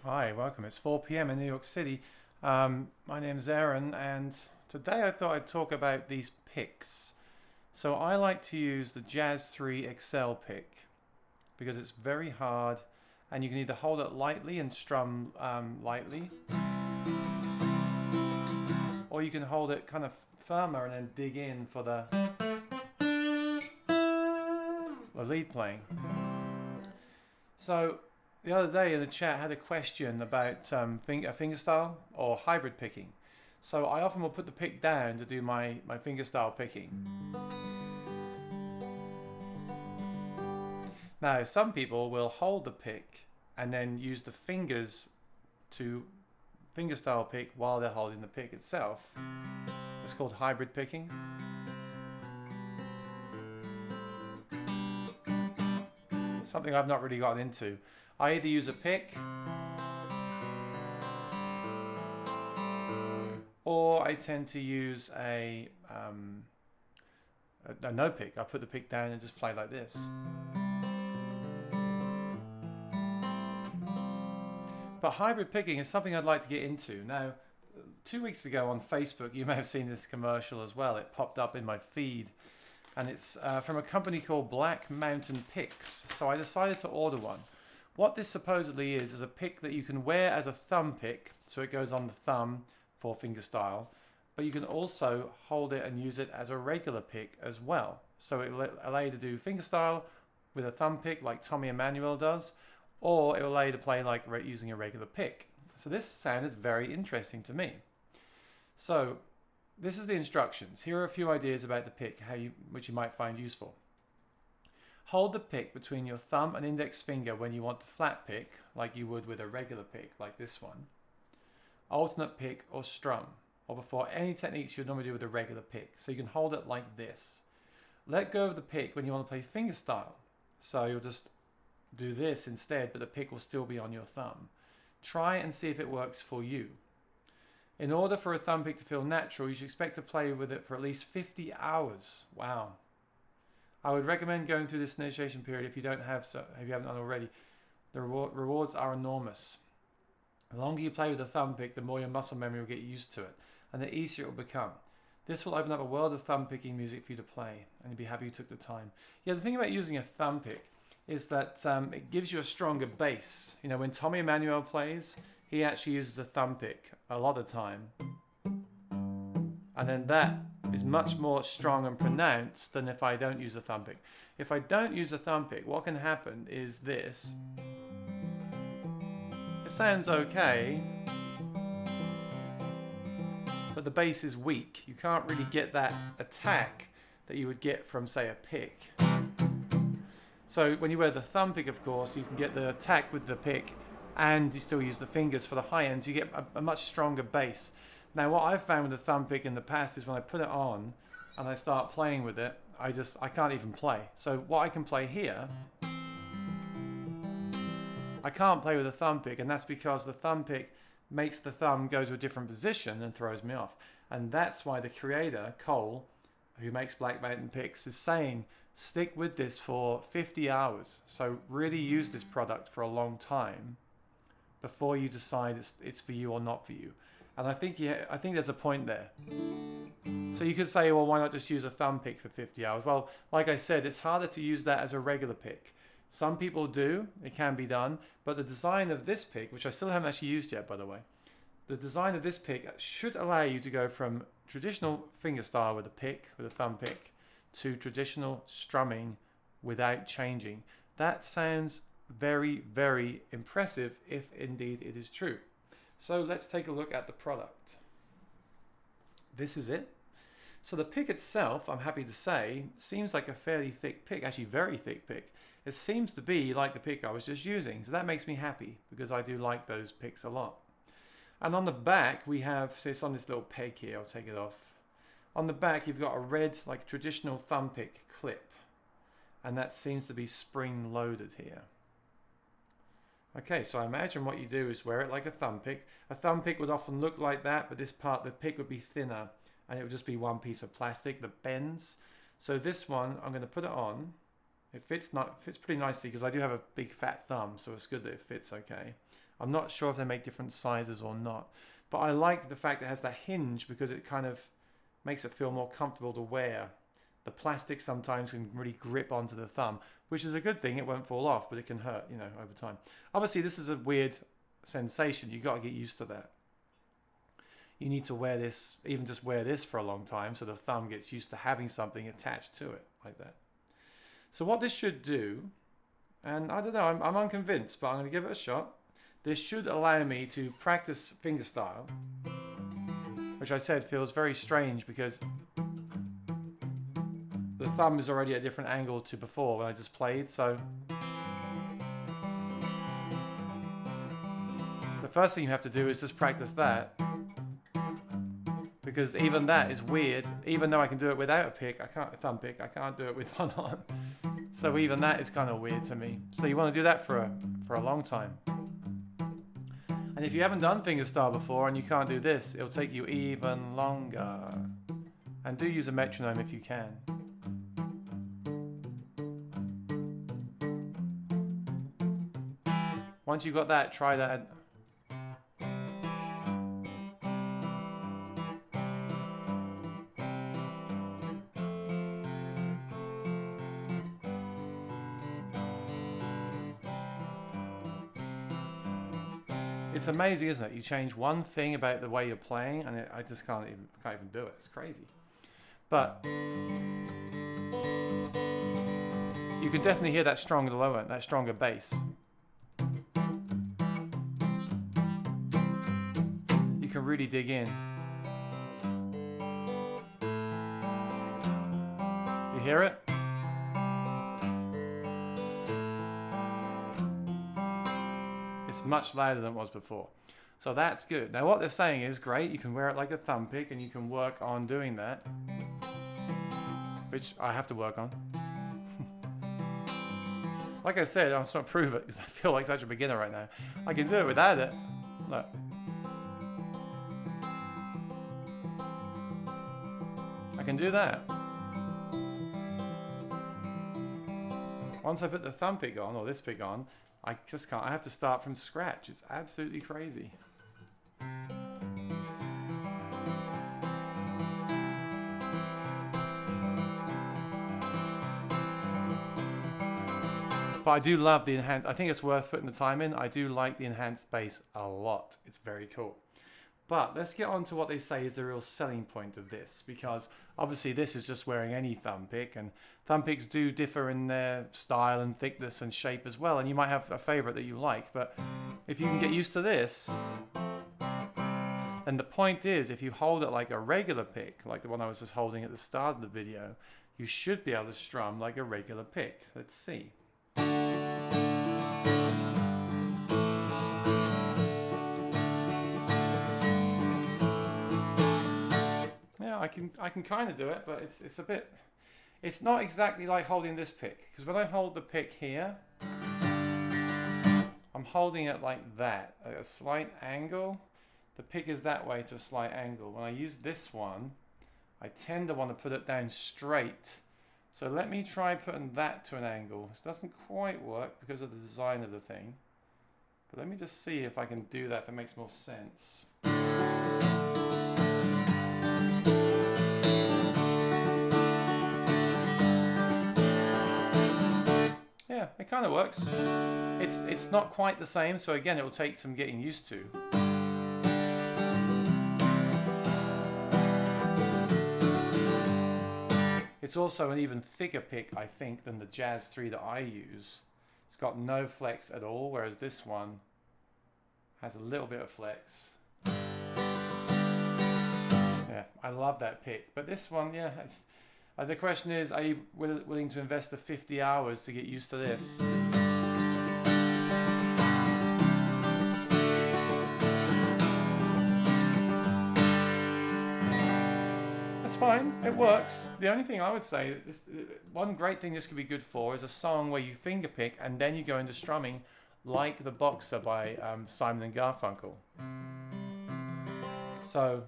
Hi, welcome. It's 4 p.m. in New York City. My name's Aaron, and today I thought I'd talk about these picks. So I like to use the Jazz 3 XL pick because it's very hard, and you can either hold it lightly and strum lightly, or you can hold it kind of firmer and then dig in for the lead playing. So the other day in the chat had a question about fingerstyle or hybrid picking. So I often will put the pick down to do my fingerstyle picking. Now some people will hold the pick and then use the fingers to fingerstyle pick while they're holding the pick itself. It's called hybrid picking. Something I've not really gotten into. I either use a pick or I tend to use a no pick. I put the pick down and just play like this. But hybrid picking is something I'd like to get into. Now, 2 weeks ago on Facebook, you may have seen this commercial as well. It popped up in my feed. And it's from a company called Black Mountain Picks. So I decided to order one. What this supposedly is a pick that you can wear as a thumb pick, so it goes on the thumb for fingerstyle, but you can also hold it and use it as a regular pick as well. So it will allow you to do fingerstyle with a thumb pick like Tommy Emmanuel does, or it will allow you to play like using a regular pick. So this sounded very interesting to me. So this is the instructions. Here are a few ideas about the pick, which you might find useful. Hold the pick between your thumb and index finger when you want to flat pick, like you would with a regular pick, like this one. Alternate pick or strum, or before any techniques you'd normally do with a regular pick. So you can hold it like this. Let go of the pick when you want to play fingerstyle. So you'll just do this instead, but the pick will still be on your thumb. Try and see if it works for you. In order for a thumb pick to feel natural, you should expect to play with it for at least 50 hours. Wow. I would recommend going through this initiation period if you haven't done already. The rewards are enormous. The longer you play with the thumb pick, the more your muscle memory will get used to it, and the easier it will become. This will open up a world of thumb picking music for you to play, and you'll be happy you took the time. Yeah, the thing about using a thumb pick is that it gives you a stronger bass. You know, when Tommy Emmanuel plays, he actually uses a thumb pick a lot of the time. And then that is much more strong and pronounced than if I don't use a thumb pick. If I don't use a thumb pick, what can happen is this. It sounds okay, but the bass is weak. You can't really get that attack that you would get from, say, a pick. So when you wear the thumb pick, of course, you can get the attack with the pick, and you still use the fingers for the high ends. You get a much stronger bass. Now, what I've found with the thumb pick in the past is when I put it on and I start playing with it, I can't even play. So what I can play here, I can't play with a thumb pick, and that's because the thumb pick makes the thumb go to a different position and throws me off. And that's why the creator, Cole, who makes Black Mountain Picks, is saying, stick with this for 50 hours. So really use this product for a long time before you decide it's for you or not for you. And I think there's a point there. So you could say, well, why not just use a thumb pick for 50 hours? Well, like I said, it's harder to use that as a regular pick. Some people do, it can be done, but the design of this pick, which I still haven't actually used yet, by the way, the design of this pick should allow you to go from traditional fingerstyle with a thumb pick, to traditional strumming without changing. That sounds very, very impressive if indeed it is true. So let's take a look at the product. This is it. So the pick itself, I'm happy to say, seems like a fairly thick pick, actually very thick pick. It seems to be like the pick I was just using. So that makes me happy because I do like those picks a lot. And on the back we have, so it's on this little peg here, I'll take it off. On the back you've got a red, like traditional thumb pick clip. And that seems to be spring loaded here. Okay, so I imagine what you do is wear it like a thumb pick. A thumb pick would often look like that, but this part, the pick would be thinner and it would just be one piece of plastic that bends. So this one, I'm going to put it on. It fits pretty nicely because I do have a big fat thumb, so it's good that it fits okay. I'm not sure if they make different sizes or not. But I like the fact it has that hinge because it kind of makes it feel more comfortable to wear. The plastic sometimes can really grip onto the thumb, which is a good thing. It won't fall off, but it can hurt, you know, over time. Obviously, this is a weird sensation. You've got to get used to that. You need to wear this, even just wear this for a long time, so the thumb gets used to having something attached to it like that. So what this should do, and I don't know, I'm unconvinced, but I'm going to give it a shot. This should allow me to practice fingerstyle, which I said feels very strange because the thumb is already at a different angle to before when I just played. So the first thing you have to do is just practice that, because even that is weird. Even though I can do it without a pick, a thumb pick, I can't do it with one on. So even that is kind of weird to me. So you want to do that for a long time. And if you haven't done fingerstyle before and you can't do this, it'll take you even longer. And do use a metronome if you can. Once you've got that, try that. It's amazing, isn't it? You change one thing about the way you're playing, and I just can't even do it. It's crazy. But you can definitely hear that stronger low end, that stronger bass. You can really dig in. You hear it? It's much louder than it was before. So that's good. Now what they're saying is great. You can wear it like a thumb pick and you can work on doing that, which I have to work on. Like I said, I'm just trying to prove it because I feel like such a beginner right now. I can do it without it. Look. I can do that. Once I put the thumb pick on, or this pick on, I just can't. I have to start from scratch. It's absolutely crazy. But I do love the enhanced. I think it's worth putting the time in. I do like the enhanced bass a lot. It's very cool. But let's get on to what they say is the real selling point of this, because obviously this is just wearing any thumb pick, and thumb picks do differ in their style and thickness and shape as well, and you might have a favorite that you like, but if you can get used to this, then the point is if you hold it like a regular pick, like the one I was just holding at the start of the video, you should be able to strum like a regular pick. Let's see. I can kind of do it, but it's a bit, it's not exactly like holding this pick, because when I hold the pick here, I'm holding it like that, at a slight angle. The pick is that way to a slight angle. When I use this one, I tend to want to put it down straight. So let me try putting that to an angle. This doesn't quite work because of the design of the thing, but let me just see if I can do that, if it makes more sense. Yeah, it kind of works. It's not quite the same, so again, it will take some getting used to. It's also an even thicker pick, I think, than the Jazz 3 that I use. It's got no flex at all, whereas this one has a little bit of flex. Yeah, I love that pick. But this one, yeah, the question is, are you willing to invest the 50 hours to get used to this? That's fine, it works. The only thing I would say, one great thing this could be good for is a song where you finger pick and then you go into strumming, like The Boxer by Simon and Garfunkel. So,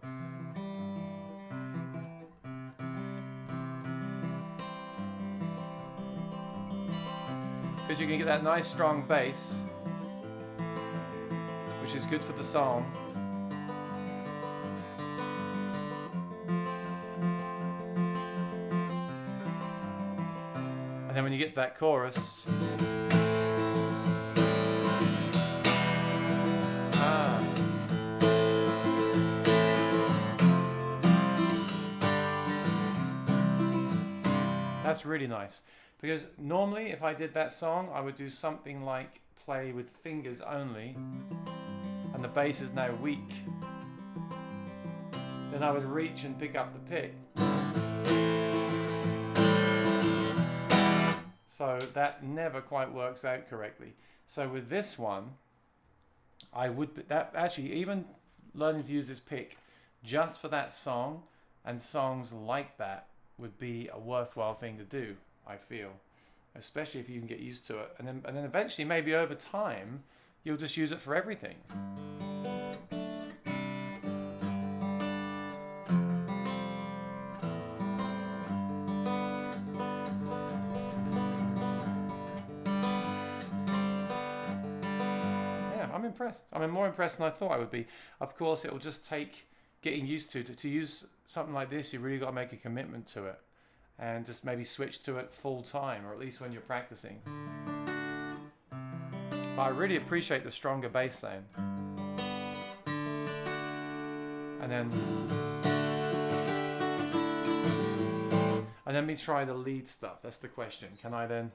because you can get that nice strong bass. which is good for the song. And then when you get to that chorus, that's really nice. Because normally if I did that song, I would do something like play with fingers only, and the bass is now weak. Then I would reach and pick up the pick. So that never quite works out correctly. So with this one, I would, that actually, even learning to use this pick just for that song and songs like that would be a worthwhile thing to do, I feel. Especially if you can get used to it. And then eventually, maybe over time, you'll just use it for everything. I'm impressed. I'm more impressed than I thought I would be. Of course, it will just take getting used to use something like this. You really got to make a commitment to it, and just maybe switch to it full time, or at least when you're practicing. But I really appreciate the stronger bass sound. And then let me try the lead stuff. That's the question. Can I then?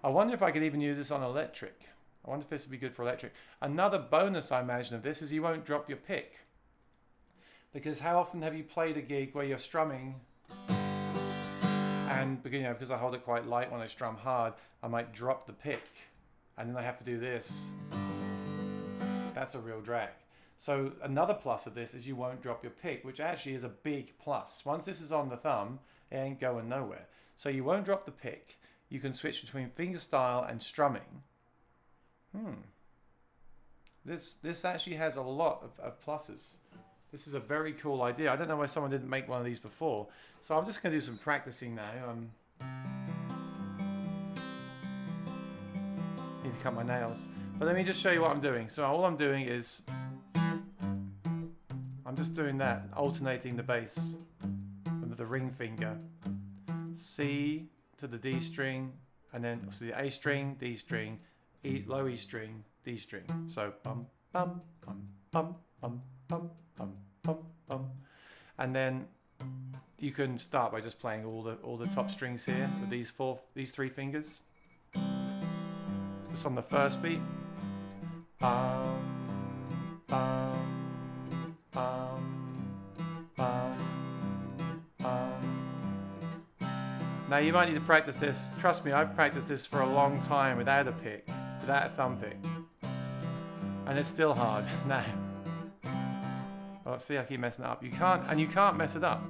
I wonder if I could even use this on electric. I wonder if this would be good for electric. Another bonus I imagine of this is you won't drop your pick. Because how often have you played a gig where you're strumming and because I hold it quite light when I strum hard, I might drop the pick and then I have to do this. That's a real drag. So another plus of this is you won't drop your pick, which actually is a big plus. Once this is on the thumb, it ain't going nowhere. So you won't drop the pick. You can switch between fingerstyle and strumming. This actually has a lot of pluses. This is a very cool idea. I don't know why someone didn't make one of these before. So I'm just going to do some practicing now. Need to cut my nails. But let me just show you what I'm doing. So all I'm doing is I'm just doing that, alternating the bass with the ring finger. C to the D string, and then so the A string, D string, E, low E string, D string. So bum bum bum bum bum bum bum bum bum, and then you can start by just playing all the top strings here with these three fingers. Just on the first beat. Bum bum bum bum. Now you might need to practice this. Trust me, I've practiced this for a long time without a pick, without a thumb pick. And it's still hard now. Oh, see, I keep messing it up. You can't mess it up.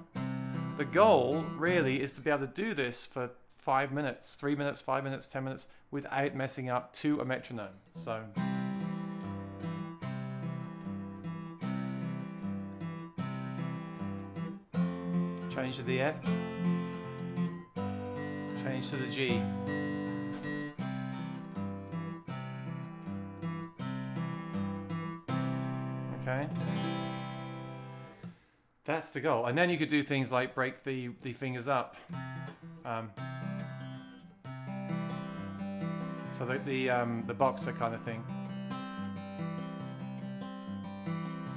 The goal really is to be able to do this for 5 minutes, 3 minutes, 5 minutes, 10 minutes without messing up to a metronome. So change to the F. Change to the G. Okay. That's the goal. And then you could do things like break the fingers up. So the boxer kind of thing.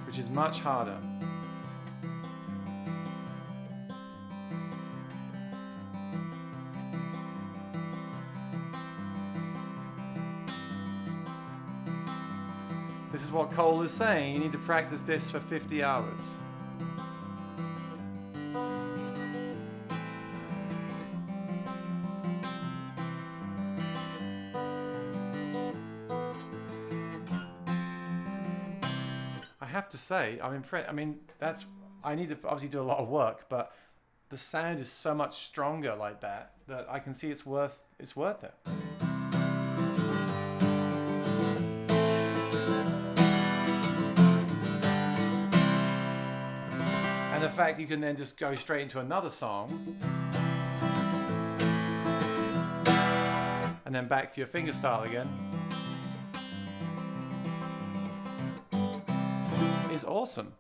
Which is much harder. This is what Cole is saying. You need to practice this for 50 hours. I have to say, I'm impressed. I mean, I need to obviously do a lot of work, but the sound is so much stronger like that I can see it's worth it. And the fact, you can then just go straight into another song. And then back to your fingerstyle again. Is awesome.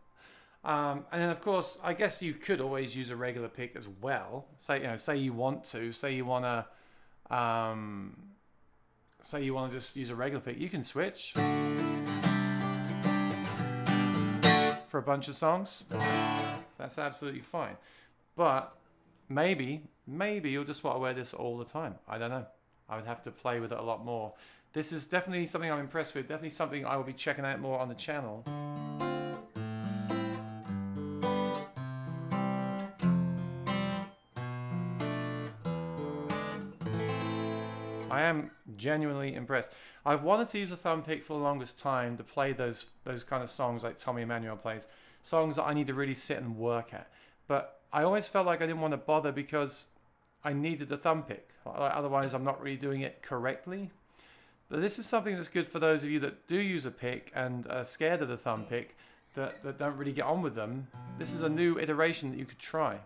And then of course, I guess you could always use a regular pick as well. Say you want to. Say you want to just use a regular pick. You can switch for a bunch of songs. That's absolutely fine. But maybe you'll just want to wear this all the time. I don't know. I would have to play with it a lot more. This is definitely something I'm impressed with. Definitely something I will be checking out more on the channel. I am genuinely impressed. I've wanted to use a thumb pick for the longest time to play those kind of songs like Tommy Emmanuel plays. Songs that I need to really sit and work at. But I always felt like I didn't want to bother because I needed the thumb pick. Otherwise, I'm not really doing it correctly. But this is something that's good for those of you that do use a pick and are scared of the thumb pick, that don't really get on with them. This is a new iteration that you could try.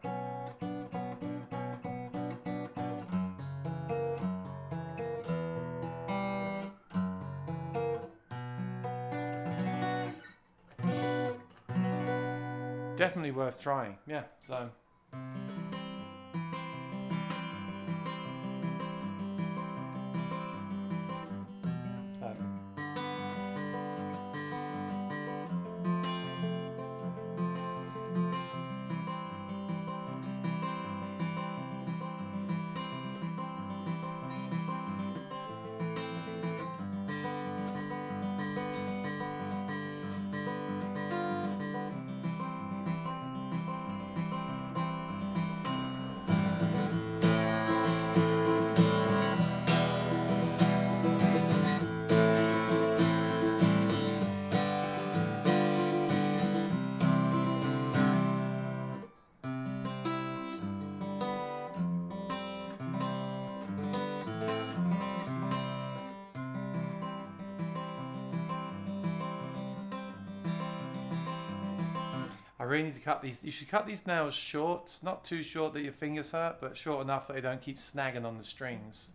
Definitely worth trying. Yeah, so. I really need to cut these. You should cut these nails short, not too short that your fingers hurt, but short enough that they don't keep snagging on the strings.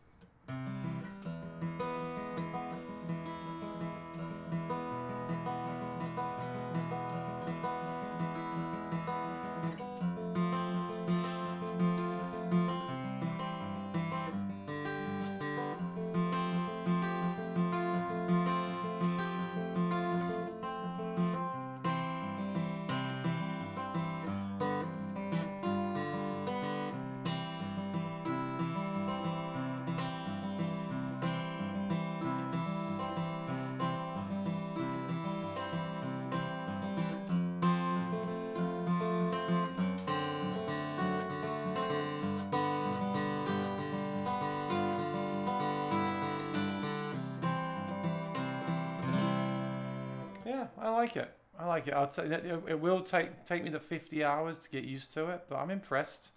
Yeah, I like it. I like it. I'd say that it will take me the 50 hours to get used to it, but I'm impressed,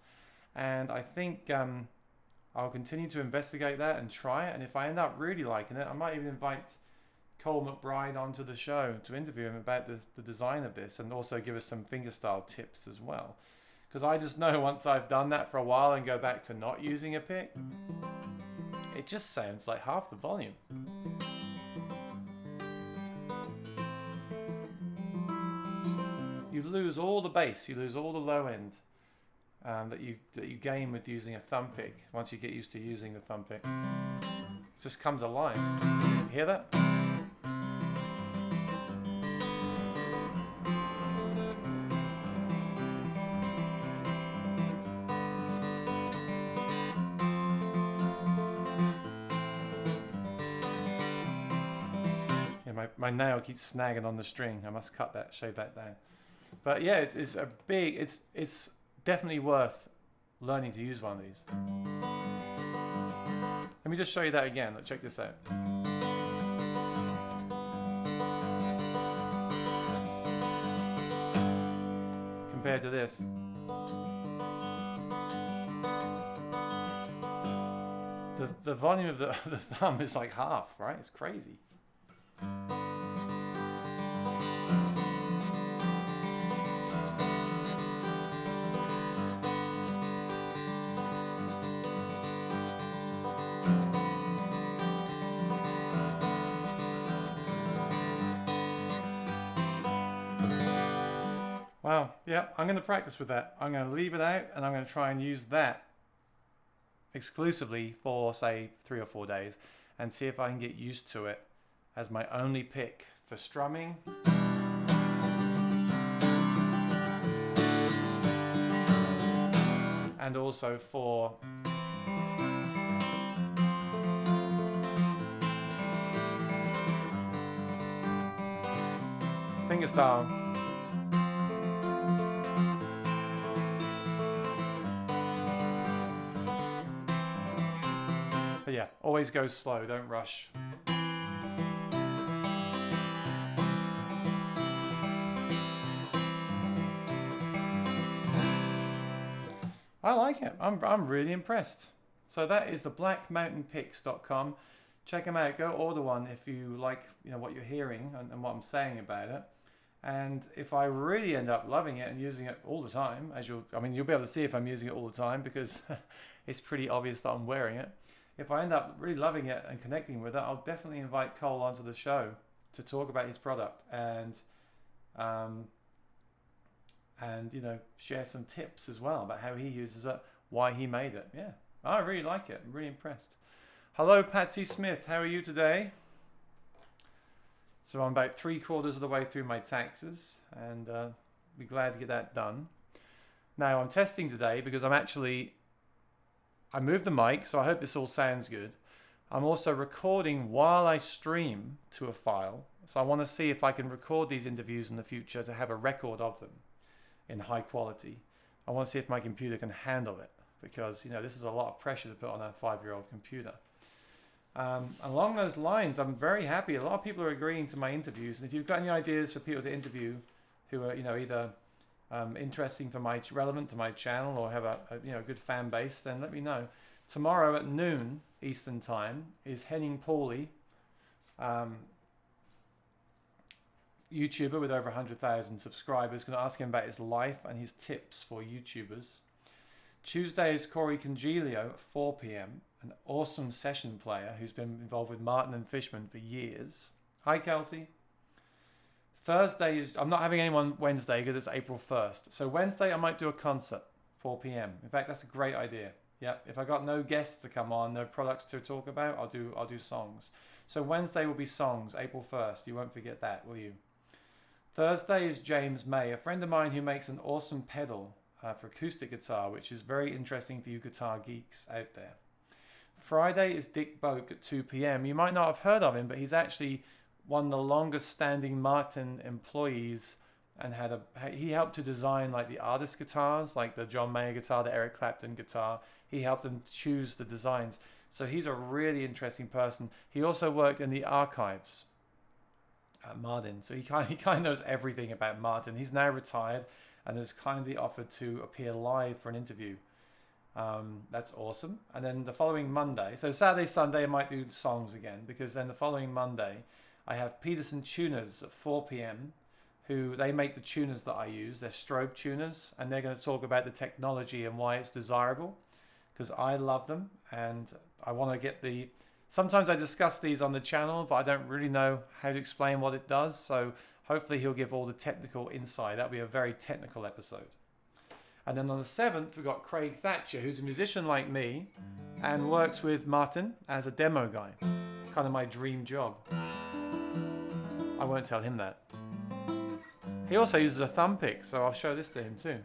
and I think I'll continue to investigate that and try it. And if I end up really liking it, I might even invite Cole McBride onto the show to interview him about the design of this, and also give us some fingerstyle tips as well. Because I just know once I've done that for a while and go back to not using a pick, it just sounds like half the volume. You lose all the bass, you lose all the low end that you gain with using a thumb pick once you get used to using the thumb pick. It just comes alive. You hear that? Yeah, my nail keeps snagging on the string. I must cut that, shave that down. But yeah, it's definitely worth learning to use one of these. Let me just show you that again. Look, check this out. Compared to this. The volume of the thumb is like half, right? It's crazy. Wow. Yeah, I'm going to practice with that. I'm going to leave it out and I'm going to try and use that exclusively for, say, 3 or 4 days and see if I can get used to it as my only pick for strumming. And also for fingerstyle. But yeah, always go slow, don't rush. I like it. I'm really impressed. So that is the blackmountainpicks.com. Check them out. Go order one if you like, what you're hearing and what I'm saying about it. And if I really end up loving it and using it all the time, you'll be able to see if I'm using it all the time because it's pretty obvious that I'm wearing it. If I end up really loving it and connecting with it, I'll definitely invite Cole onto the show to talk about his product and share some tips as well about how he uses it, why he made it. Yeah, I really like it. I'm really impressed. Hello, Patsy Smith. How are you today? So I'm about 3/4 of the way through my taxes and be glad to get that done. Now I'm testing today because I moved the mic, so I hope this all sounds good. I'm also recording while I stream to a file. So I want to see if I can record these interviews in the future to have a record of them in high quality. I want to see if my computer can handle it because, this is a lot of pressure to put on a 5-year-old computer. Along those lines, I'm very happy. A lot of people are agreeing to my interviews. And if you've got any ideas for people to interview who are, either interesting for relevant to my channel or have a good fan base, then let me know. Tomorrow at noon Eastern time is Henning Pauly, YouTuber with over 100,000 subscribers. Going to ask him about his life and his tips for YouTubers. Tuesday is Corey Congelio at 4 p.m. An awesome session player who's been involved with Martin and Fishman for years. Hi, Kelsey. Thursday is, I'm not having anyone Wednesday because it's April 1st. So Wednesday I might do a concert, 4 p.m. In fact, that's a great idea. Yep. If I got no guests to come on, no products to talk about, I'll do songs. So Wednesday will be songs, April 1st. You won't forget that, will you? Thursday is James May, a friend of mine who makes an awesome pedal for acoustic guitar, which is very interesting for you guitar geeks out there. Friday is Dick Boak at 2 p.m. You might not have heard of him, but he's actually one of the longest standing Martin employees and he helped to design like the artist guitars, like the John Mayer guitar, the Eric Clapton guitar. He helped them choose the designs. So he's a really interesting person. He also worked in the archives at Martin. So he kind of knows everything about Martin. He's now retired and has kindly offered to appear live for an interview. That's awesome. And then the following Monday, so Saturday, Sunday, I might do songs again because then the following Monday, I have Peterson Tuners at 4 p.m. who they make the tuners that I use. They're strobe tuners, and they're going to talk about the technology and why it's desirable because I love them and I want to get sometimes I discuss these on the channel, but I don't really know how to explain what it does. So hopefully he'll give all the technical insight. That'll be a very technical episode. And then on the 7th, we've got Craig Thatcher, who's a musician like me and works with Martin as a demo guy. Kind of my dream job. I won't tell him that. He also uses a thumb pick, so I'll show this to him too.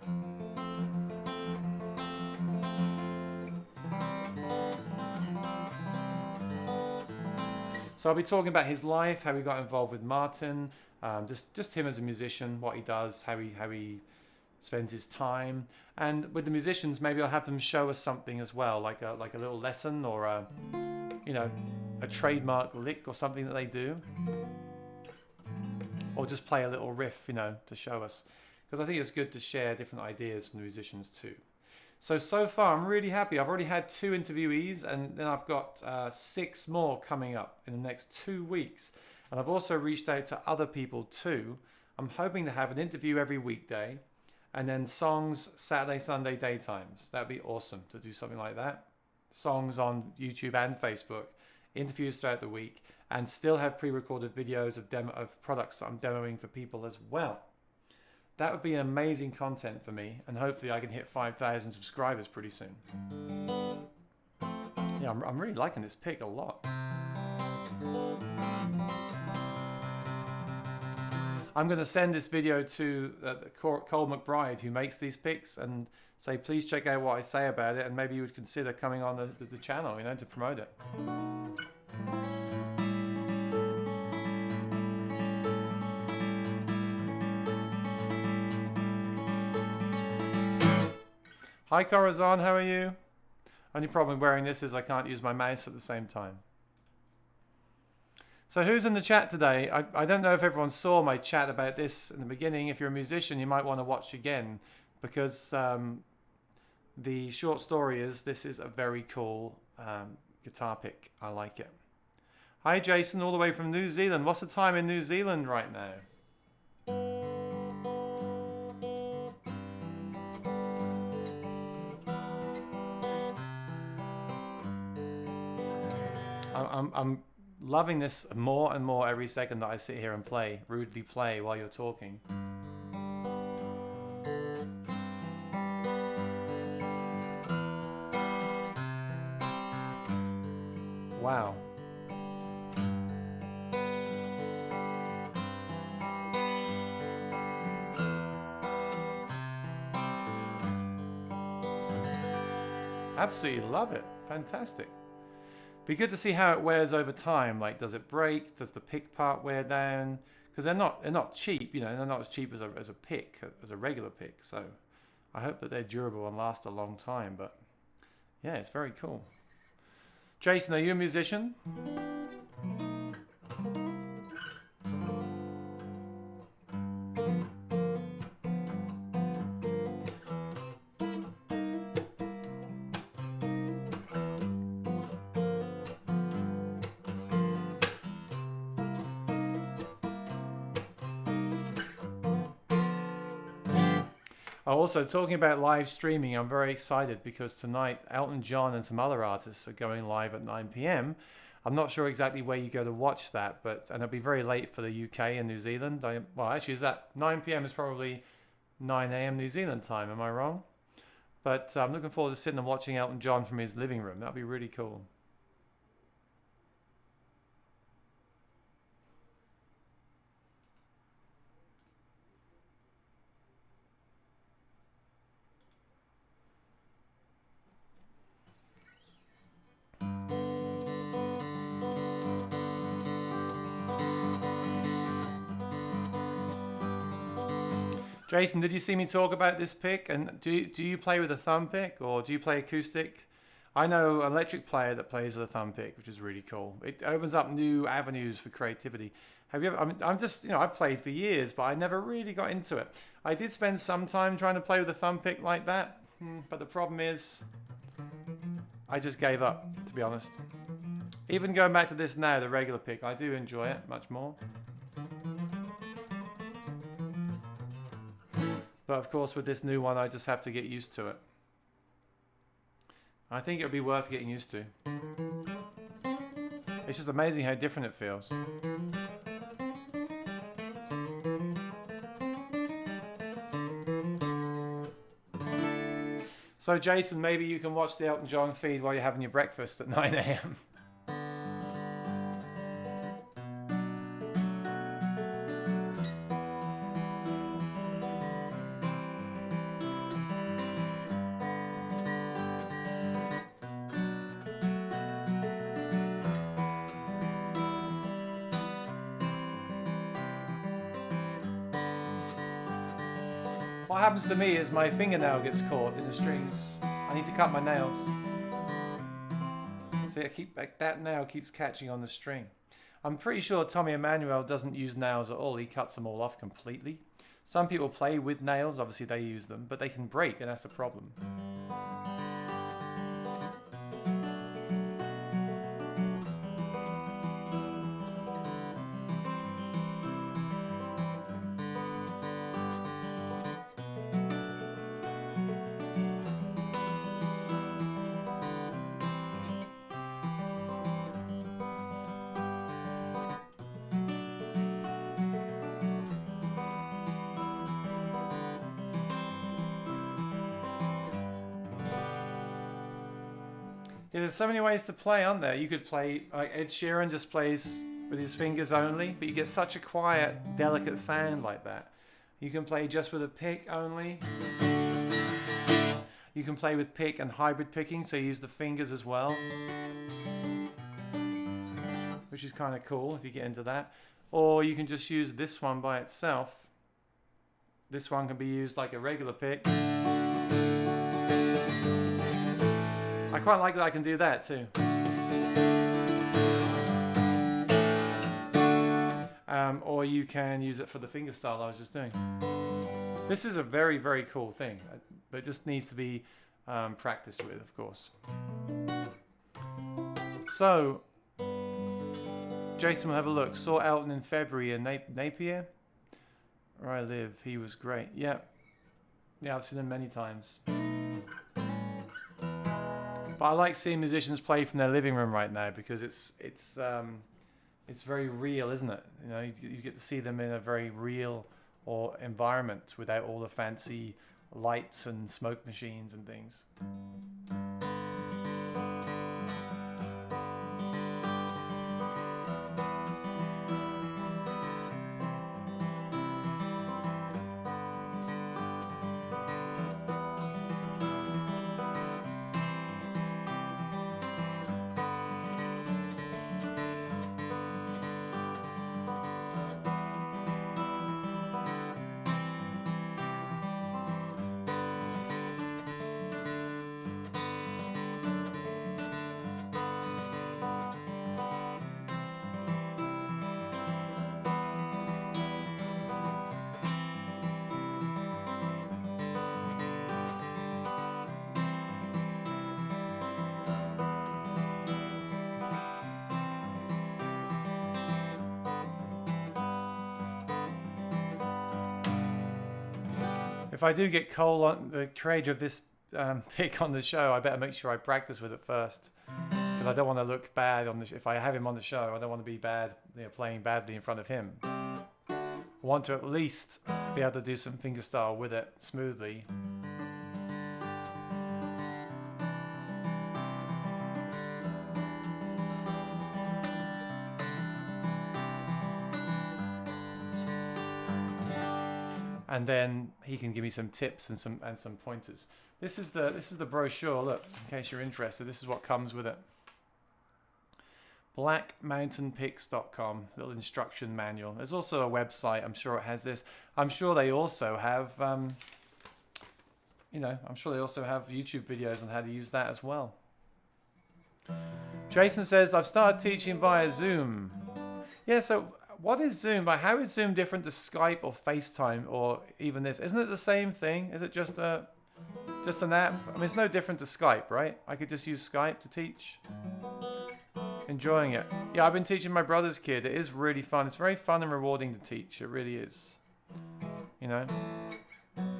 So I'll be talking about his life, how he got involved with Martin, just him as a musician, what he does, how he spends his time, and with the musicians, maybe I'll have them show us something as well, like a little lesson or a trademark lick or something that they do, or just play a little riff, to show us, because I think it's good to share different ideas from the musicians too. So far I'm really happy. I've already had 2 interviewees, and then I've got 6 more coming up in the next 2 weeks, and I've also reached out to other people too. I'm hoping to have an interview every weekday. And then songs Saturday, Sunday, daytimes. That'd be awesome to do something like that. Songs on YouTube and Facebook, interviews throughout the week, and still have pre-recorded videos of products that I'm demoing for people as well. That would be amazing content for me, and hopefully I can hit 5,000 subscribers pretty soon. Yeah, I'm really liking this pick a lot. I'm going to send this video to Cole McBride, who makes these picks, and say, please check out what I say about it, and maybe you would consider coming on the channel, you know, to promote it. Hi Corazon, how are you? Only problem wearing this is I can't use my mouse at the same time. So who's in the chat today? I don't know if everyone saw my chat about this in the beginning. If you're a musician, you might want to watch again, because the short story is this is a very cool guitar pick. I like it. Hi Jason, all the way from New Zealand. What's the time in New Zealand right now? I'm loving this more and more every second that I sit here and rudely play while you're talking. Wow. Absolutely love it. Fantastic. Be good to see how it wears over time. Like, does it break? Does the pick part wear down? Because they're not cheap, you know. They're not as cheap as a pick, as a regular pick. So I hope that they're durable and last a long time. But yeah, it's very cool. Jason, are you a musician? Also, talking about live streaming, I'm very excited because tonight Elton John and some other artists are going live at 9 p.m. I'm not sure exactly where you go to watch that, and it'll be very late for the UK and New Zealand. Well, actually, is that 9 p.m. is probably 9 a.m. New Zealand time, am I wrong? But I'm looking forward to sitting and watching Elton John from his living room. That'll be really cool. Jason, did you see me talk about this pick? And do you play with a thumb pick or do you play acoustic? I know an electric player that plays with a thumb pick, which is really cool. It opens up new avenues for creativity. Have you ever? I mean, I've played for years, but I never really got into it. I did spend some time trying to play with a thumb pick like that, but the problem is, I just gave up, to be honest. Even going back to this now, the regular pick, I do enjoy it much more. But of course, with this new one, I just have to get used to it. I think it would be worth getting used to. It's just amazing how different it feels. So Jason, maybe you can watch the Elton John feed while you're having your breakfast at 9 a.m. What happens to me is my fingernail gets caught in the strings. I need to cut my nails. See, that nail keeps catching on the string. I'm pretty sure Tommy Emmanuel doesn't use nails at all. He cuts them all off completely. Some people play with nails, obviously they use them, but they can break, and that's a problem. Yeah, there's so many ways to play, aren't there? You could play like Ed Sheeran just plays with his fingers only, but you get such a quiet, delicate sound like that. You can play just with a pick only. You can play with pick and hybrid picking, so you use the fingers as well, which is kind of cool if you get into that. Or you can just use this one by itself. This one can be used like a regular pick. I quite like that I can do that too. Or you can use it for the fingerstyle I was just doing. This is a very, very cool thing, but it just needs to be practiced with, of course. So, Jason will have a look. Saw Elton in February in Napier, where I live. He was great. Yeah, I've seen him many times. But I like seeing musicians play from their living room right now because it's very real, isn't it? You know, you get to see them in a very real or environment without all the fancy lights and smoke machines and things. If I do get Cole, on the creator of this pick on the show, I better make sure I practice with it first, because I don't want to look bad on the. If I have him on the show, I don't want to be bad, playing badly in front of him. I want to at least be able to do some fingerstyle with it smoothly. And then he can give me some tips and some pointers. This is the brochure. Look, in case you're interested, this is what comes with it. blackmountainpicks.com, little instruction manual. There's also a website. I'm sure it has this. I'm sure they also have, I'm sure they also have YouTube videos on how to use that as well. Jason says, I've started teaching via Zoom. Yeah, so what is Zoom? How is Zoom different to Skype or FaceTime or even this? Isn't it the same thing? Is it just an app? I mean, it's no different to Skype, right? I could just use Skype to teach. Enjoying it. Yeah, I've been teaching my brother's kid. It is really fun. It's very fun and rewarding to teach. It really is.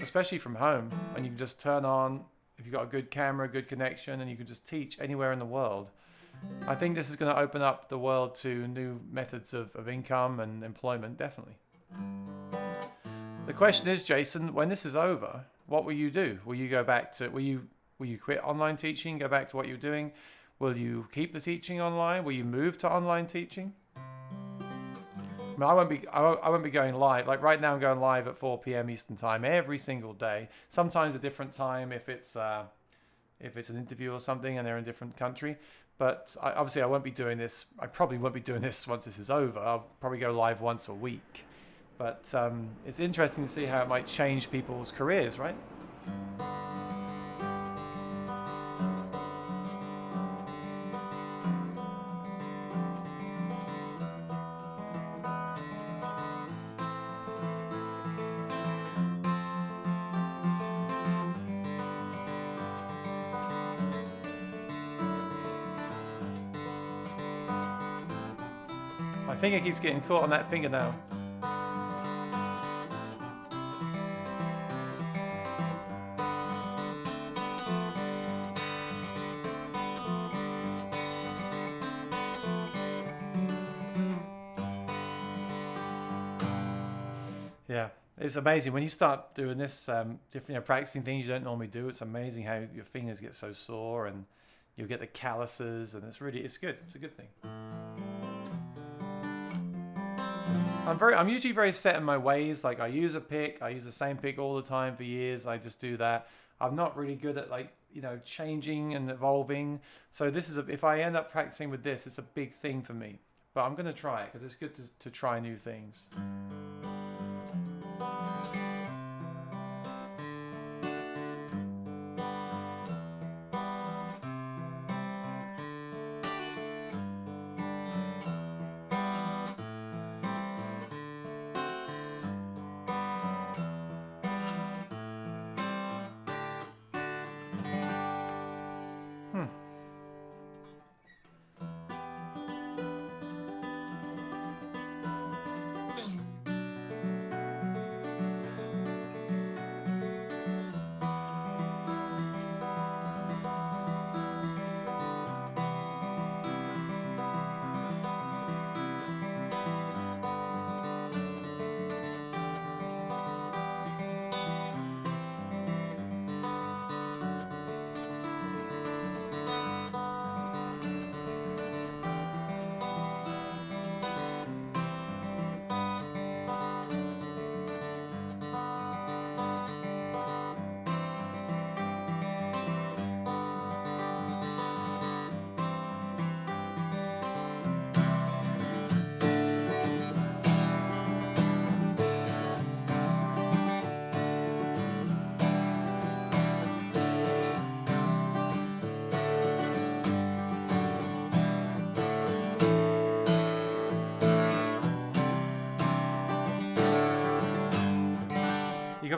Especially from home. And you can just turn on, if you've got a good camera, good connection, and you can just teach anywhere in the world. I think this is going to open up the world to new methods of income and employment, definitely. The question is, Jason, when this is over, what will you do? Will you go back to, will you quit online teaching, go back to what you're doing? Will you keep the teaching online? Will you move to online teaching? I mean, I won't be going live. Like right now I'm going live at 4 p.m. Eastern time every single day. Sometimes a different time if it's an interview or something and they're in a different country. But obviously I won't be doing this. I probably won't be doing this once this is over. I'll probably go live once a week. But it's interesting to see how it might change people's careers, right? My finger keeps getting caught on that finger now. Yeah, it's amazing when you start doing this, different, practicing things you don't normally do. It's amazing how your fingers get so sore and you'll get the calluses, and it's good. It's a good thing. I'm usually very set in my ways. Like I use a pick, I use the same pick all the time for years. I just do that. I'm not really good at like, you know, changing and evolving. So this is if I end up practicing with this, it's a big thing for me. But I'm going to try it because it's good to try new things.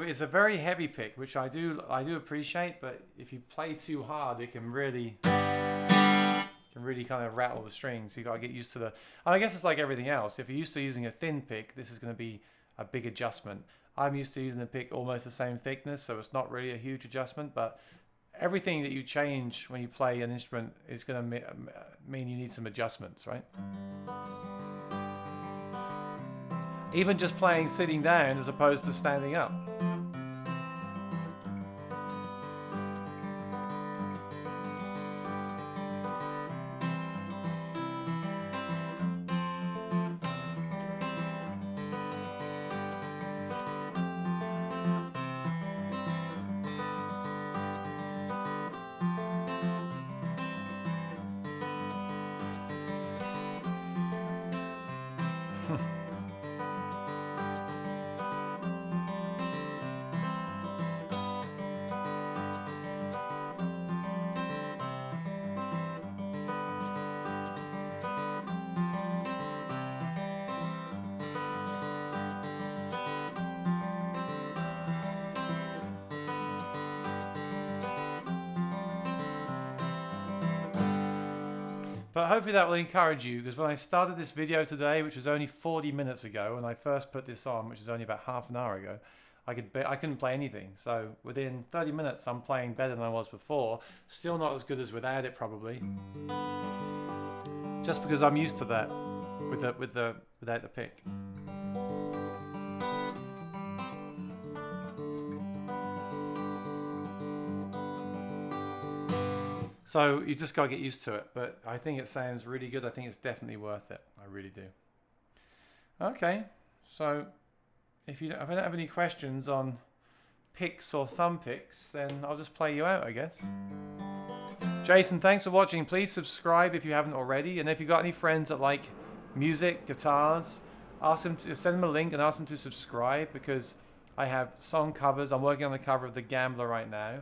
It's a very heavy pick, which I do appreciate, but if you play too hard, it can really kind of rattle the strings. You got to get used to the. I guess it's like everything else. If you're used to using a thin pick, this is going to be a big adjustment. I'm used to using a pick almost the same thickness, so it's not really a huge adjustment. But everything that you change when you play an instrument is going to mean you need some adjustments, right? Even just playing sitting down as opposed to standing up. But hopefully that will encourage you, because when I started this video today, which was only 40 minutes ago, when I first put this on, which was only about half an hour ago, I couldn't play anything. So within 30 minutes, I'm playing better than I was before. Still not as good as without it, probably. Just because I'm used to that without the pick. So you just got to get used to it. But I think it sounds really good. I think it's definitely worth it. I really do. Okay. So if I don't have any questions on picks or thumb picks, then I'll just play you out, I guess. Jason, thanks for watching. Please subscribe if you haven't already. And if you've got any friends that like music, guitars, ask them to send them a link and ask them to subscribe, because I have song covers. I'm working on the cover of The Gambler right now.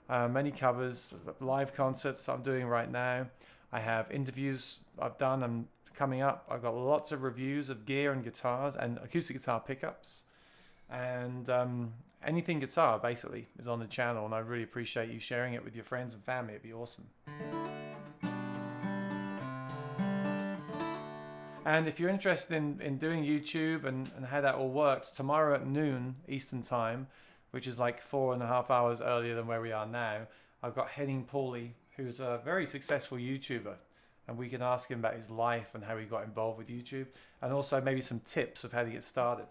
Many covers, live concerts I'm doing right now. I have interviews I've done and coming up. I've got lots of reviews of gear and guitars and acoustic guitar pickups. And anything guitar, basically, is on the channel. And I really appreciate you sharing it with your friends and family. It'd be awesome. And if you're interested in doing YouTube and how that all works, tomorrow at noon Eastern Time, which is like 4.5 hours earlier than where we are now, I've got Henning Pauly, who's a very successful YouTuber, and we can ask him about his life and how he got involved with YouTube, and also maybe some tips of how to get started.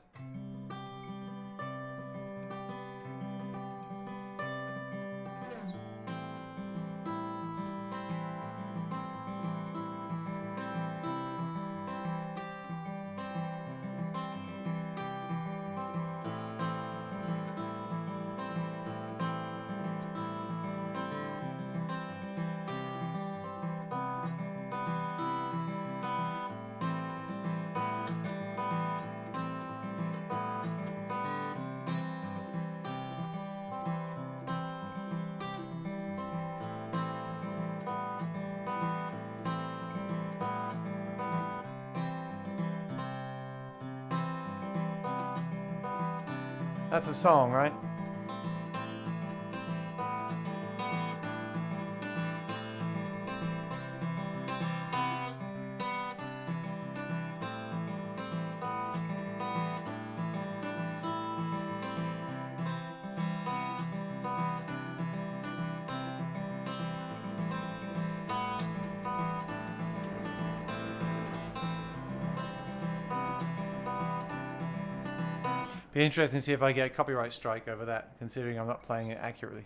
That's a song, right? Be interesting to see if I get a copyright strike over that, considering I'm not playing it accurately.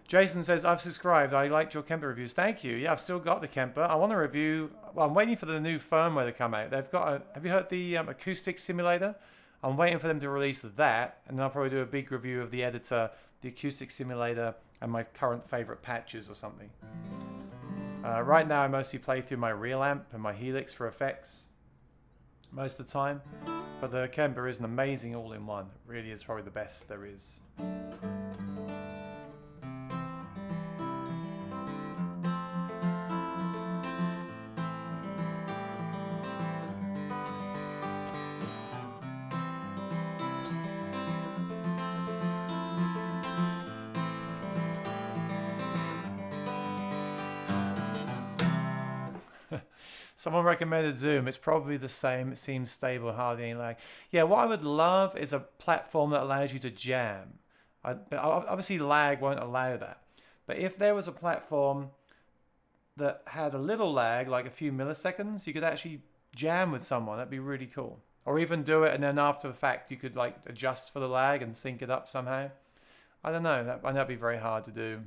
Jason says, I've subscribed. I liked your Kemper reviews. Thank you. Yeah, I've still got the Kemper. I want to review. Well, I'm waiting for the new firmware to come out. They've got a. Have you heard the acoustic simulator? I'm waiting for them to release that, and then I'll probably do a big review of the editor, the acoustic simulator, and my current favorite patches or something. Right now, I mostly play through my real amp and my Helix for effects most of the time. But the Kemper is an amazing all-in-one. It really is probably the best there is. Someone recommended Zoom. It's probably the same. It seems stable, hardly any lag. Yeah, what I would love is a platform that allows you to jam. But obviously lag won't allow that. But if there was a platform that had a little lag, like a few milliseconds, you could actually jam with someone. That'd be really cool. Or even do it and then after the fact you could like adjust for the lag and sync it up somehow. I don't know. That'd be very hard to do.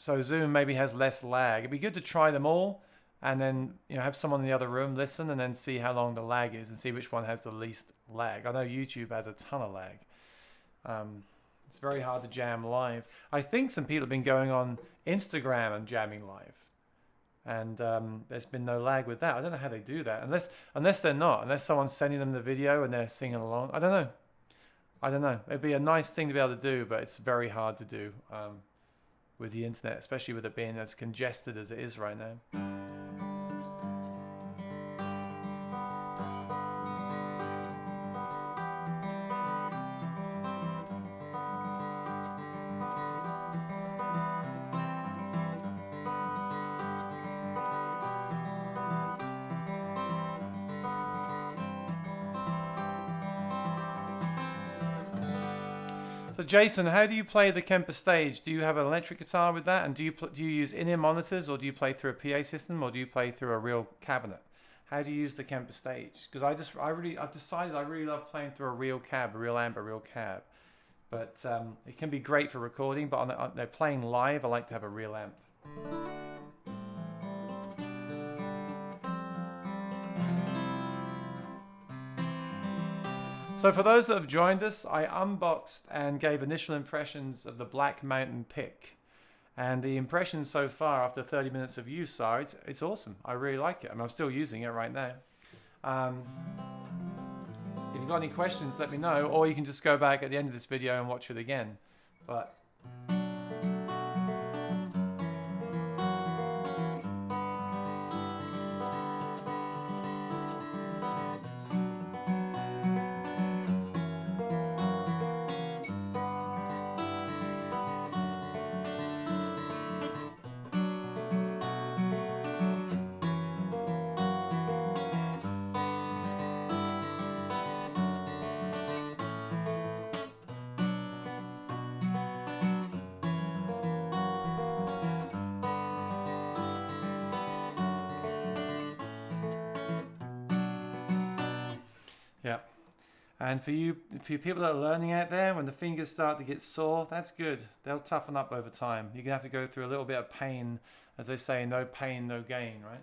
So Zoom maybe has less lag. It'd be good to try them all and then have someone in the other room listen and then see how long the lag is and see which one has the least lag. I know YouTube has a ton of lag. It's very hard to jam live. I think some people have been going on Instagram and jamming live. And there's been no lag with that. I don't know how they do that. Unless they're not. Unless someone's sending them the video and they're singing along. I don't know. It'd be a nice thing to be able to do, but it's very hard to do. With the internet, especially with it being as congested as it is right now. So Jason, how do you play the Kemper stage? Do you have an electric guitar with that, and do you use in-ear monitors, or do you play through a PA system, or do you play through a real cabinet? How do you use the Kemper stage? Because I've decided I really love playing through a real cab, a real amp, a real cab. But it can be great for recording, but on they're playing live, I like to have a real amp. So for those that have joined us, I unboxed and gave initial impressions of the Black Mountain pick. And the impressions so far after 30 minutes of use are, it's awesome. I really like it. I'm still using it right now. If you've got any questions, let me know. Or you can just go back at the end of this video and watch it again. But yeah. And for you people that are learning out there, when the fingers start to get sore, that's good. They'll toughen up over time. You're going to have to go through a little bit of pain. As they say, no pain, no gain, right?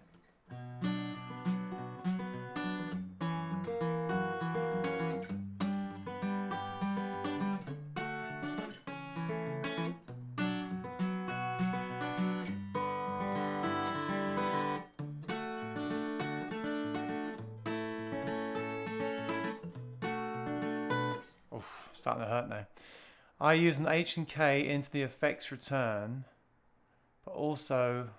Oof, starting to hurt now. I use an H&K into the effects return, but also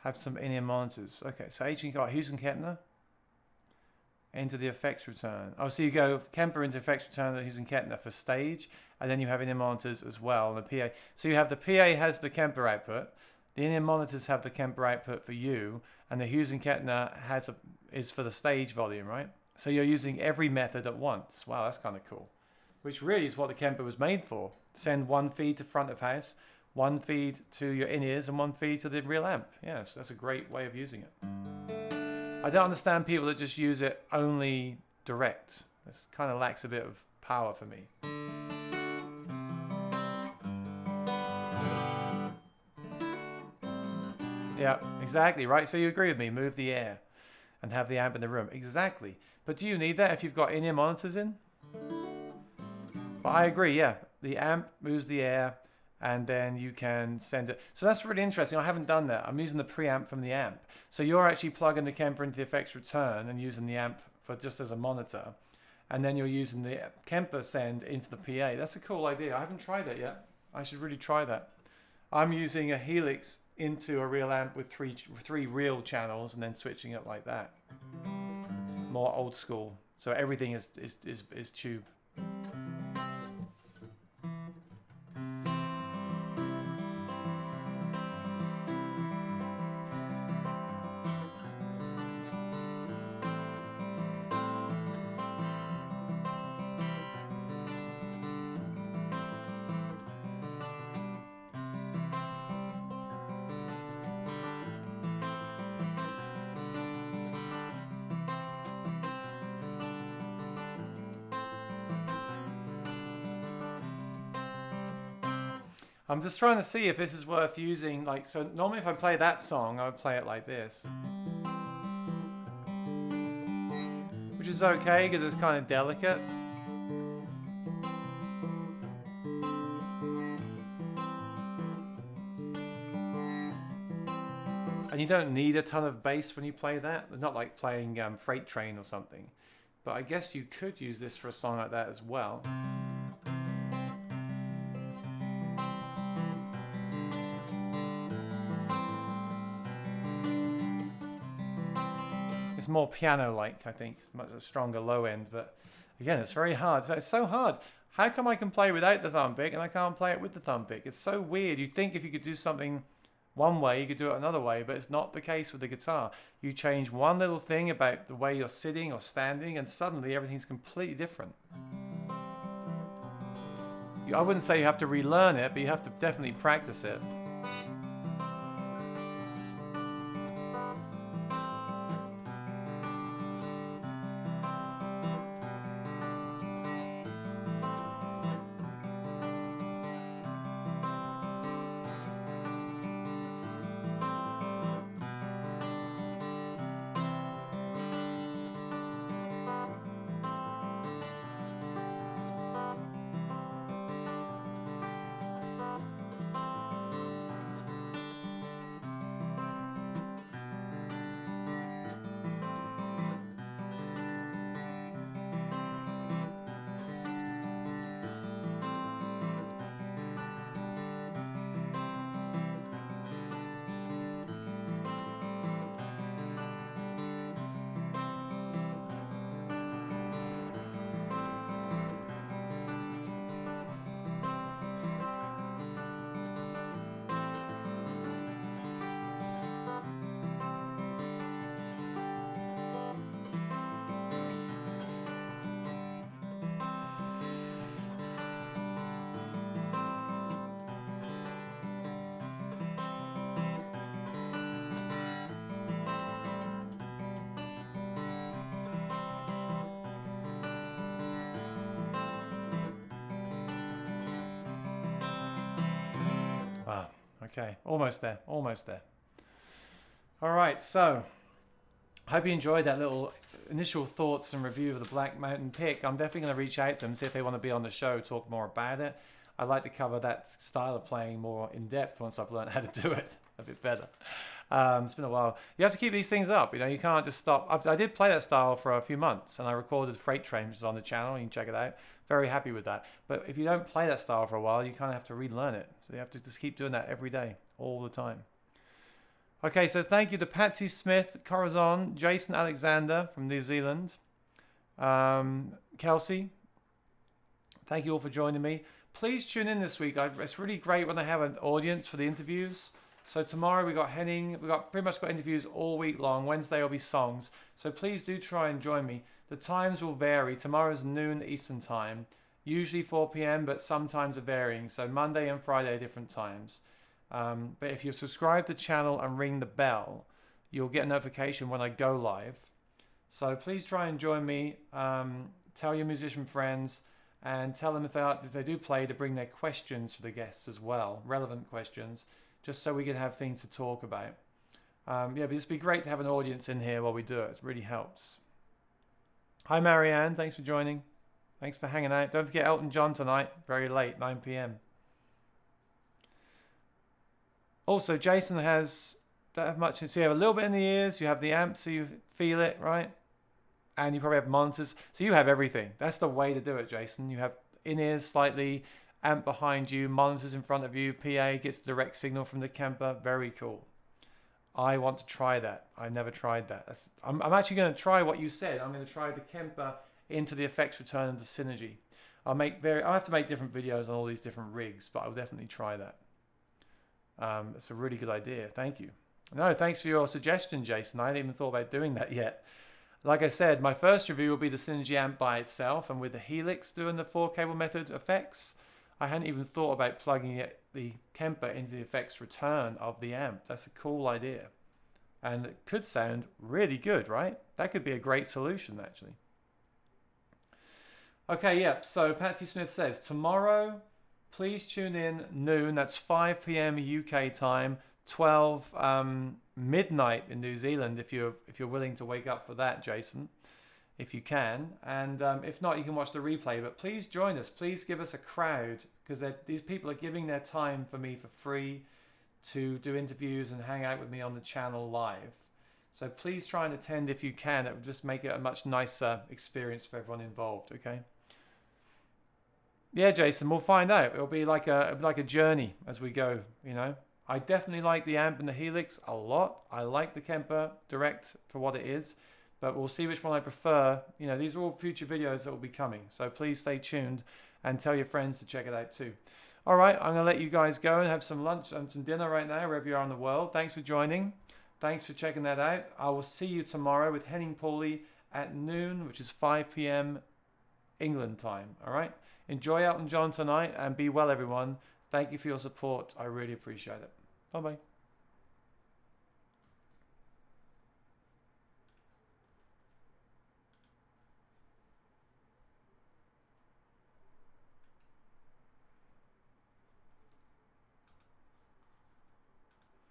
have some in-ear monitors. Okay, so H&K, Hughes and Kettner. into the effects return. Oh, so you go Kemper into effects return using Kettner for stage, and then you have in-ear monitors as well, and the PA. So you have the PA has the Kemper output, the in-ear monitors have the Kemper output for you, and the Hughes and Kettner is for the stage volume, right? So you're using every method at once. Wow, that's kind of cool. Which really is what the Kemper was made for. Send one feed to front of house, one feed to your in-ears, and one feed to the real amp. Yes, that's a great way of using it. I don't understand people that just use it only direct. This kind of lacks a bit of power for me. Yeah, exactly, right? So you agree with me, move the air and have the amp in the room. Exactly. But do you need that if you've got in-ear monitors in? But I agree, yeah. The amp moves the air and then you can send it. So that's really interesting. I haven't done that. I'm using the preamp from the amp. So you're actually plugging the Kemper into the effects return and using the amp for just as a monitor. And then you're using the Kemper send into the PA. That's a cool idea. I haven't tried that yet. I should really try that. I'm using a Helix into a real amp with three real channels and then switching it like that. More old school. So everything is tube. I'm just trying to see if this is worth using. Like, so normally if I play that song, I would play it like this. Which is okay because it's kind of delicate. And you don't need a ton of bass when you play that. Not like playing Freight Train or something. But I guess you could use this for a song like that as well. It's more piano-like, I think. Much a stronger low end. But again, it's very hard. It's so hard. How come I can play without the thumb pick and I can't play it with the thumb pick? It's so weird. You'd think if you could do something one way, you could do it another way, but it's not the case with the guitar. You change one little thing about the way you're sitting or standing, and suddenly everything's completely different. I wouldn't say you have to relearn it, but you have to definitely practice it. Wow. Okay. Almost there. Almost there. All right. So, I hope you enjoyed that little initial thoughts and review of the Black Mountain pick. I'm definitely going to reach out to them, see if they want to be on the show, talk more about it. I'd like to cover that style of playing more in depth once I've learned how to do it a bit better. It's been a while. You have to keep these things up. You know, you can't just stop. I did play that style for a few months, and I recorded Freight Train, which is on the channel. You can check it out. Very happy with that. But if you don't play that style for a while, you kind of have to relearn it. So you have to just keep doing that every day, all the time. Okay, so thank you to Patsy Smith, Corazon, Jason Alexander from New Zealand, Kelsey, thank you all for joining me. Please tune in this week. It's really great when I have an audience for the interviews. So tomorrow we got Henning. We got pretty much got interviews all week long. Wednesday will be songs. So please do try and join me. The times will vary. Tomorrow's noon Eastern time, usually 4 p.m., but sometimes are varying. So Monday and Friday are different times. But if you subscribe to the channel and ring the bell, you'll get a notification when I go live. So please try and join me. Tell your musician friends and tell them if they do play to bring their questions for the guests as well, relevant questions, just so we can have things to talk about. But it'd be great to have an audience in here while we do it. It really helps. Hi, Marianne. Thanks for joining. Thanks for hanging out. Don't forget Elton John tonight, very late, 9 p.m. Also, Jason don't have much. So you have a little bit in the ears. You have the amp, so you feel it, right? And you probably have monitors. So you have everything. That's the way to do it, Jason. You have in-ears slightly, amp behind you, monitors in front of you, PA gets direct signal from the Kemper. Very cool. I want to try that. I've never tried that. I'm actually going to try what you said. I'm going to try the Kemper into the effects return and the Synergy. I'll have to make different videos on all these different rigs, but I'll definitely try that. It's a really good idea. Thank you. No, thanks for your suggestion, Jason. I hadn't even thought about doing that yet. Like I said, my first review will be the Synergy amp by itself, and with the Helix doing the 4-cable method effects, I hadn't even thought about plugging the Kemper into the effects return of the amp. That's a cool idea. And it could sound really good, right? That could be a great solution, actually. Okay, yeah, so Patsy Smith says, tomorrow, please tune in noon. That's 5 p.m. UK time, 12 midnight in New Zealand, if you're willing to wake up for that, Jason, if you can. And if not, you can watch the replay. But please join us. Please give us a crowd, because these people are giving their time for me for free to do interviews and hang out with me on the channel live. So please try and attend if you can. It would just make it a much nicer experience for everyone involved, okay? Yeah, Jason, we'll find out. It'll be like a journey as we go, you know. I definitely like the amp and the Helix a lot. I like the Kemper Direct for what it is, but we'll see which one I prefer. You know, these are all future videos that will be coming, so please stay tuned and tell your friends to check it out too. All right, I'm going to let you guys go and have some lunch and some dinner right now, wherever you are in the world. Thanks for joining. Thanks for checking that out. I will see you tomorrow with Henning Pauly at noon, which is 5 p.m. England time. All right? Enjoy Elton John tonight and be well, everyone. Thank you for your support. I really appreciate it. Bye-bye.